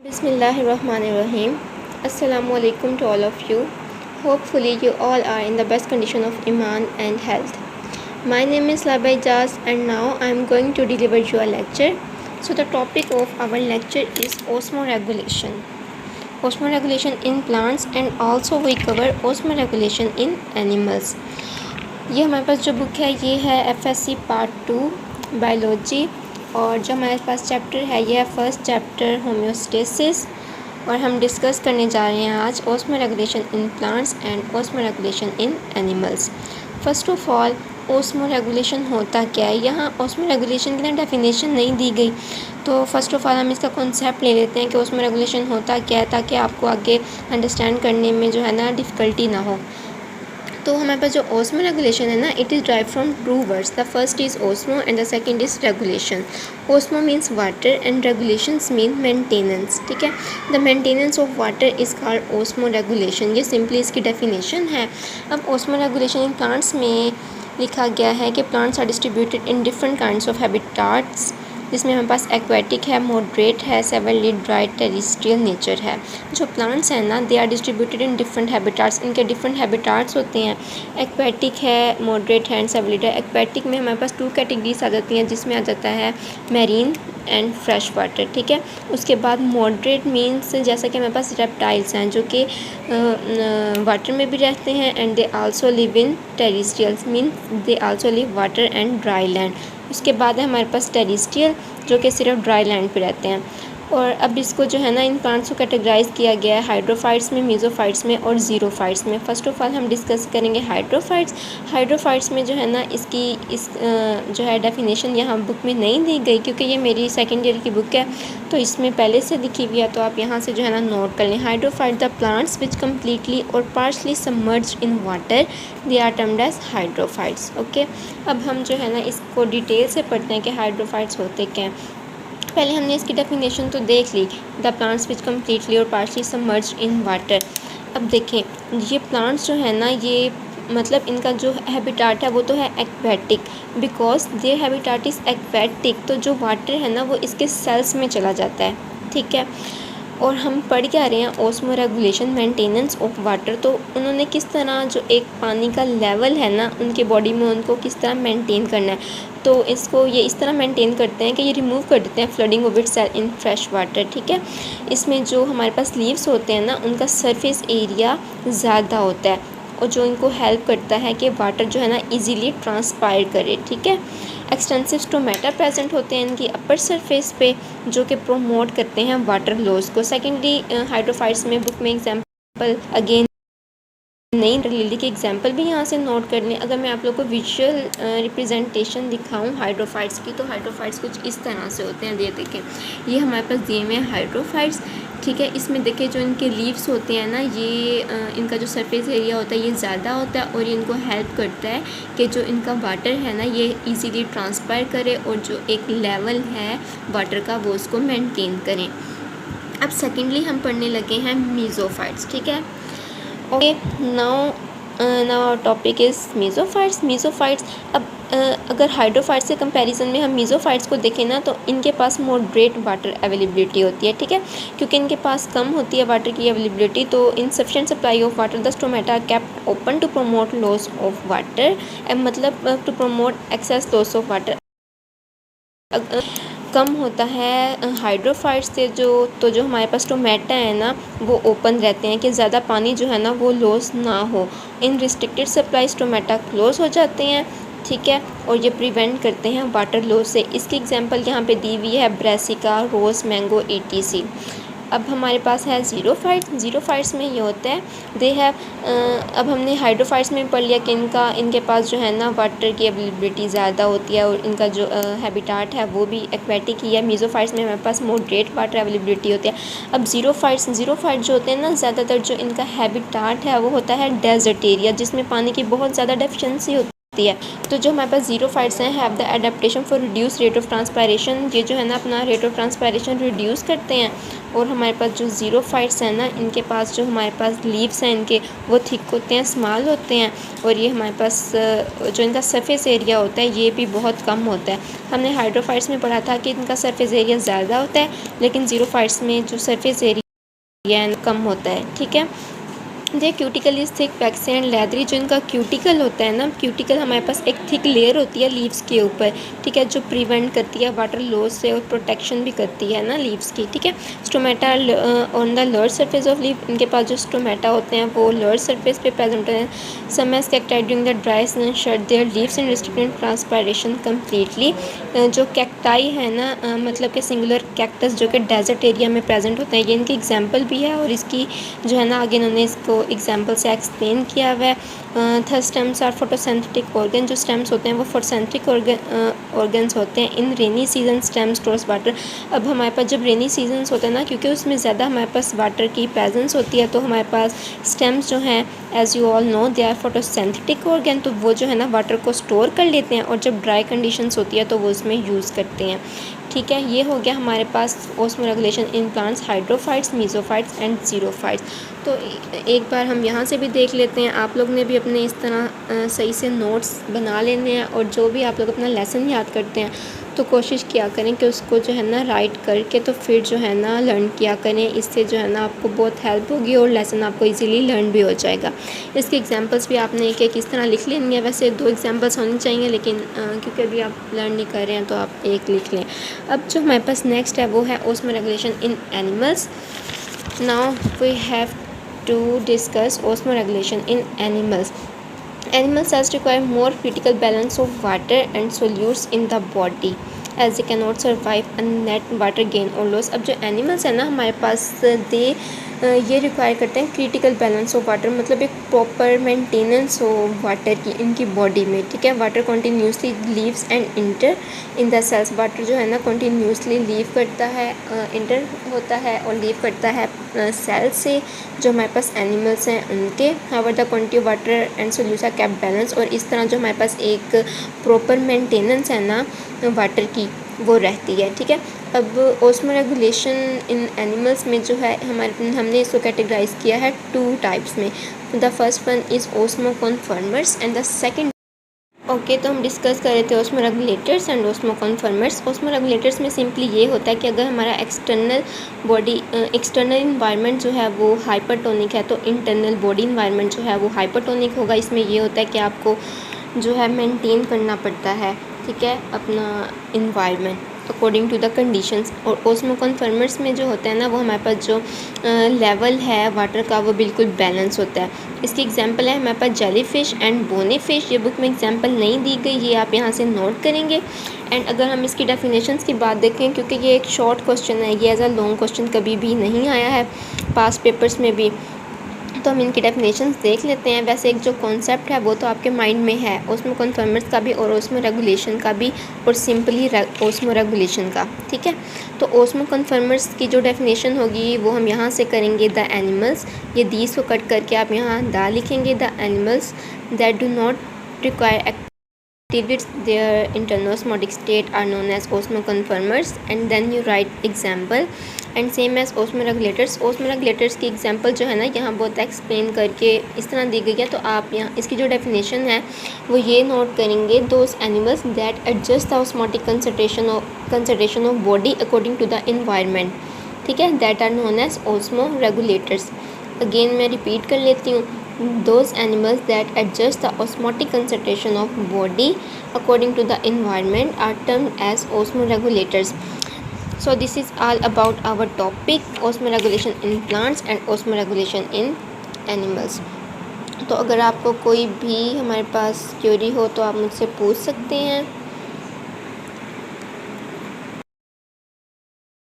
Bismillahirrahmanirrahim. Assalamu alaikum to all of you. Hopefully you all are in the best condition of iman and health. My name is Labai Jaz and now I am going to deliver you a lecture. So the topic of our lecture is osmoregulation. Osmoregulation in plants and also we cover osmoregulation in animals. ये हमारे पास जो book है ये है FSC part 2 biology और जो हमारे पास chapter है ये है फर्स्ट चैप्टर होम्योस्टेसिस और हम डिस्कस करने जा रहे हैं आज osmoregulation in plants and osmoregulation in animals. First of all osmoregulation होता क्या है, यहाँ ऑस्मोरेगुलेशन की ना डेफिनेशन नहीं दी गई, तो फर्स्ट ऑफ ऑल हम इसका कॉन्सेप्ट ले लेते हैं कि ऑस्मोरेगुलेशन होता क्या है ताकि आपको आगे अंडरस्टैंड करने में जो है ना डिफ़िकल्टी ना हो। तो हमारे पास जो ऑस्मो रेगुलेशन है ना, it is derived from two words. The first is osmo and the second is regulation. Osmo means water and regulations mean maintenance. ठीक है, the maintenance of water is called osmo regulation. ये simply इसकी definition है। अब osmo regulation in plants में लिखा गया है कि plants are distributed in different kinds of habitats, जिसमें हमारे पास एक्वेटिक है, मॉडरेट है, सेवरली ड्राई, टेरेस्ट्रियल नेचर है। जो प्लांट्स हैं ना they are distributed in different habitats, इनके डिफरेंट हैबिटाट्स होते हैं। एक्वेटिक है, मॉडरेट है एंड सेवरली ड्राई। एक्वेटिक में हमारे पास 2 कैटेगरीज आ जाती हैं, जिसमें आ जाता है मैरीन एंड फ्रेश वाटर। ठीक है, उसके बाद मॉडरेट मीन्स जैसा कि हमारे पास रेप्टाइल्स हैं जो कि वाटर में भी रहते हैं and they also live in terrestrials means they also live water and dry land. उसके बाद है हमारे पास टेरेस्ट्रियल जो कि सिर्फ ड्राई लैंड पे रहते हैं। और अब इसको जो है ना इन प्लांट्स को कैटेगराइज किया गया है हाइड्रोफाइट्स में, मीज़ोफाइट्स में और ज़ीरोफाइट्स में। फ़र्स्ट ऑफ ऑल हम डिस्कस करेंगे हाइड्रोफाइट्स। हाइड्रोफाइट्स में जो है ना इस जो है डेफिनेशन यहाँ बुक में नहीं दी गई, क्योंकि ये मेरी सेकेंड ईयर की बुक है तो इसमें पहले से लिखी हुई है, तो आप यहाँ से जो है ना नोट कर लें। Hydrophyte the plants which completely और partially submerge in water, they are termed as hydrophytes. Okay, अब हम जो है ना इसको डिटेल से पढ़ते हैं कि हाइड्रोफाइट्स होते क्या हैं। पहले हमने इसकी डेफिनेशन तो देख ली, द प्लांट्स विच कम्प्लीटली और पार्शली सबमर्ज इन वाटर। अब देखें ये प्लांट्स जो है ना ये मतलब इनका जो हैबिटाट है वो तो है aquatic, because their habitat is aquatic, तो जो वाटर है ना वो इसके सेल्स में चला जाता है। ठीक है, और हम पढ़ क्या रहे हैं osmo regulation maintenance of water. तो उन्होंने किस तरह जो एक पानी का लेवल है ना उनके बॉडी में उनको किस तरह मेंटेन करना है, तो इसको ये इस तरह मेंटेन करते हैं कि ये रिमूव कर देते हैं flooding of itself in fresh water. ठीक है, इसमें जो हमारे पास लीव्स होते हैं ना उनका सरफेस एरिया ज़्यादा होता है और जो इनको हेल्प करता है कि वाटर जो है ना इजीली ट्रांसपायर करे। ठीक है, एक्सटेंसिव स्टोमेटा प्रेजेंट होते हैं इनकी अपर सरफेस पे जो कि प्रोमोट करते हैं वाटर लॉस को। सेकेंडली हाइड्रोफाइट्स में बुक में एग्जांपल अगेन नहीं, लिली की एग्जांपल भी यहाँ से नोट कर लें। अगर मैं आप लोग को विजुअल रिप्रेजेंटेशन दिखाऊं हाइड्रोफाइट्स की, तो हाइड्रोफाइट्स कुछ इस तरह से होते हैं। ये देखें, ये हमारे पास दिए हुए हैं हाइड्रोफाइट्स। ठीक है, इसमें देखें जो इनके लीव्स होते हैं ना ये इनका जो सरफेस एरिया होता है ये ज़्यादा होता है और ये इनको हेल्प करता है कि जो इनका वाटर है ना ये इजीली ट्रांसफर करे और जो एक लेवल है वाटर का वो उसको मेंटेन करें। अब सेकेंडली हम पढ़ने लगे हैं मीज़ोफाइट्स। ठीक है, ओके, नाउ टॉपिक इज़ मीज़ोफाइट्स। मीज़ोफाइट्स अब अगर हाइड्रोफाइट्स के कंपैरिजन में हम मीज़ोफाइट्स को देखें ना तो इनके पास मॉडरेट वाटर अवेलेबिलिटी होती है। ठीक है, क्योंकि इनके पास कम होती है वाटर की अवेलेबिलिटी, तो insufficient supply of water the stomata kept open to promote loss of water, मतलब to promote excess loss of water. कम होता है हाइड्रोफाइट्स से जो हमारे पास स्टोमेटा है ना वो ओपन रहते हैं कि ज़्यादा पानी जो है ना वो लॉस ना हो। इन रिस्ट्रिक्टेड सप्लाई स्टोमेटा क्लोज हो जाते हैं। ठीक है, और ये प्रिवेंट करते हैं वाटर लॉस से। इसकी एग्जांपल यहाँ पे दी हुई है ब्रेसिका, रोज़, मैंगो, ETC। अब हमारे पास है ज़ीरोफाइट्स में ये होता है दे हैव अब हमने हाइड्रोफाइट्स में पढ़ लिया कि इनके पास जो है ना वाटर की अवेलेबिलिटी ज़्यादा होती है और इनका जो हैबिटाट है वो भी एक्वेटिक ही है। मीज़ोफाइट्स में हमारे पास मॉडरेट वाटर अवेलेबिलिटी होती है। अब ज़ीरोफाइट जो होते हैं ना ज़्यादातर जो इनका हैबिटाट है वो होता है डेजर्ट एरिया, जिसमें पानी की बहुत ज़्यादा डेफिशिएंसी होती है। है। तो जो हमारे पास ज़ीरोफाइट्स हैं have the adaptation for reduce rate of transpiration, ये जो है ना अपना रेट ऑफ ट्रांसपायरेशन रिड्यूस करते हैं। और हमारे पास जो ज़ीरोफाइट्स हैं ना, इनके पास जो हमारे पास लीव्स हैं इनके, वो थिक होते हैं, स्मॉल होते हैं। और ये हमारे पास जो इनका सरफेस एरिया होता है ये भी बहुत कम होता है। हमने हाइड्रोफाइट्स में पढ़ा था कि इनका सरफेस एरिया ज़्यादा होता है, लेकिन ज़ीरोफाइट्स में जो सरफेस एरिया कम होता है। ठीक है, the cuticle is thick waxy and leathery. जो इनका क्यूटिकल होता है ना, क्यूटिकल हमारे पास एक थिक लेयर होती है लीव्स के ऊपर, ठीक है, जो प्रिवेंट करती है वाटर लॉस से और प्रोटेक्शन भी करती है ना लीव्स की। ठीक है, stomata on the lower surface of leave, इनके पास जो स्टोमेटा होते हैं वो लोअर सरफेस पे प्रेजेंट होते हैं। Some as cacti during the dry season shut their leaves and restricted transpiration completely. जो कैक्टाई है ना, मतलब कि सिंगुलर कैक्टस जो कि डेजर्ट एरिया में प्रेजेंट होते हैं, ये इनकी एग्जाम्पल भी है। और इसकी जो है ना आगे इन्होंने इसको एग्जाम्पल से एक्सप्लेन किया हुआ है। Third stems are photosynthetic organ, जो स्टेम्स होते हैं वो फोटोसिंथेटिक ऑर्गन्स होते हैं। In rainy season stem stores water. अब हमारे पास जब रेनी सीजन्स होते हैं ना, क्योंकि उसमें ज़्यादा हमारे पास वाटर की प्रेजेंस होती है, तो हमारे पास स्टेम्स जो हैं as you all know they are photosynthetic organ, तो वो जो है ना वाटर को स्टोर कर लेते हैं और जब ड्राई कंडीशंस होती है तो वो उसमें यूज़ करते हैं। ठीक है, ये हो गया हमारे पास osmoregulation in plants, hydrophytes, mesophytes and xerophytes. तो एक बार हम यहाँ से भी देख लेते हैं। आप लोग ने भी अपने इस तरह सही से नोट्स बना लेने हैं, और जो भी आप लोग अपना लेसन याद करते हैं तो कोशिश किया करें कि उसको जो है ना राइट करके तो फिर जो है ना लर्न किया करें। इससे जो है ना आपको बहुत हेल्प होगी और लेसन आपको इजीली लर्न भी हो जाएगा। इसके एग्जांपल्स भी आपने एक एक इस तरह लिख लेनी है। वैसे 2 एग्जांपल्स होनी चाहिए, लेकिन क्योंकि अभी आप लर्न नहीं कर रहे हैं तो आप एक लिख लें। अब जो हमारे पास नेक्स्ट है वो है osmoregulation in animals. Now we have to discuss osmoregulation in animals. Animal cells require more critical balance of water and solutes in the body as they cannot survive a net water gain or loss. अब जो animals है ना हमारे पास दे ये require करते हैं critical balance of water, मतलब एक प्रॉपर मेंटेनेंस हो वाटर की इनकी बॉडी में। ठीक है, water continuously leaves and enter in the cells. Water जो है ना कंटिन्यूसली लीव करता है, इंटर होता है और लीव करता है सेल से जो हमारे पास एनिमल्स हैं उनके। हावर the quantity of water and solution cap balance, और इस तरह जो हमारे पास एक प्रॉपर मेंटेनेंस है ना वाटर की वो रहती है। ठीक है, अब ऑस्मोरेगुलेशन इन एनिमल्स में जो है हमने इसको कैटेगराइज किया है 2 टाइप्स में। The first one is osmoconformers and the second. Okay, तो हम डिस्कस कर रहे थे ऑस्मोरेगुलेटर्स एंड ऑस्मोकन्फर्मर्स। ऑस्मोरेगुलेटर्स में सिंपली ये होता है कि अगर हमारा एक्सटर्नल इन्वायरमेंट जो है वो हाइपरटोनिक है तो इंटरनल बॉडी इन्वायरमेंट जो है वो हाइपरटोनिक होगा। इसमें ये होता है कि आपको जो है मेंटेन करना पड़ता है, ठीक है, अपना environment according to the conditions. और ऑस्मोकन्फर्मर्स में जो होता है ना वो हमारे पास जो लेवल है वाटर का वो बिल्कुल बैलेंस होता है। इसकी एग्जांपल है हमारे पास jelly fish and bony fish. ये बुक में एग्जांपल नहीं दी गई, ये आप यहाँ से नोट करेंगे। एंड अगर हम इसकी डेफिनेशंस की बात देखें, क्योंकि ये एक शॉर्ट क्वेश्चन है, ये एज अ लॉन्ग क्वेश्चन कभी भी नहीं आया है पास्ट पेपर्स में भी, तो हम इनकी डेफिनेशंस देख लेते हैं। वैसे एक जो कॉन्सेप्ट है वो तो आपके माइंड में है, ऑस्मोकन्फर्मर्स का भी और ऑस्मोरेगुलेशन का भी, और सिंपली ऑस्मोरेगुलेशन का। ठीक है, तो ऑस्मोकन्फर्मर्स की जो डेफिनेशन होगी वो हम यहाँ से करेंगे। द एनिमल्स, ये दीज को कट करके आप यहाँ द लिखेंगे। The animals that do not require activates their internal osmotic state are known as osmoconformers, and then you write example and same as osmoregulators. osmoregulators की example जो है ना यहाँ बहुत एक्सप्लेन करके इस तरह दी गई है, तो आप यहाँ इसकी जो डेफिनेशन है वो ये नोट करेंगे। those animals that adjust the osmotic concentration of body according to the environment, ठीक है, that are known as osmoregulators. Again मैं रिपीट कर लेती हूँ। those animals that adjust the osmotic concentration of body according to the environment are termed as osmoregulators. So this is all about our topic osmoregulation in plants and osmoregulation in animals. तो अगर आपको कोई भी हमारे पास query हो तो आप मुझसे पूछ सकते हैं।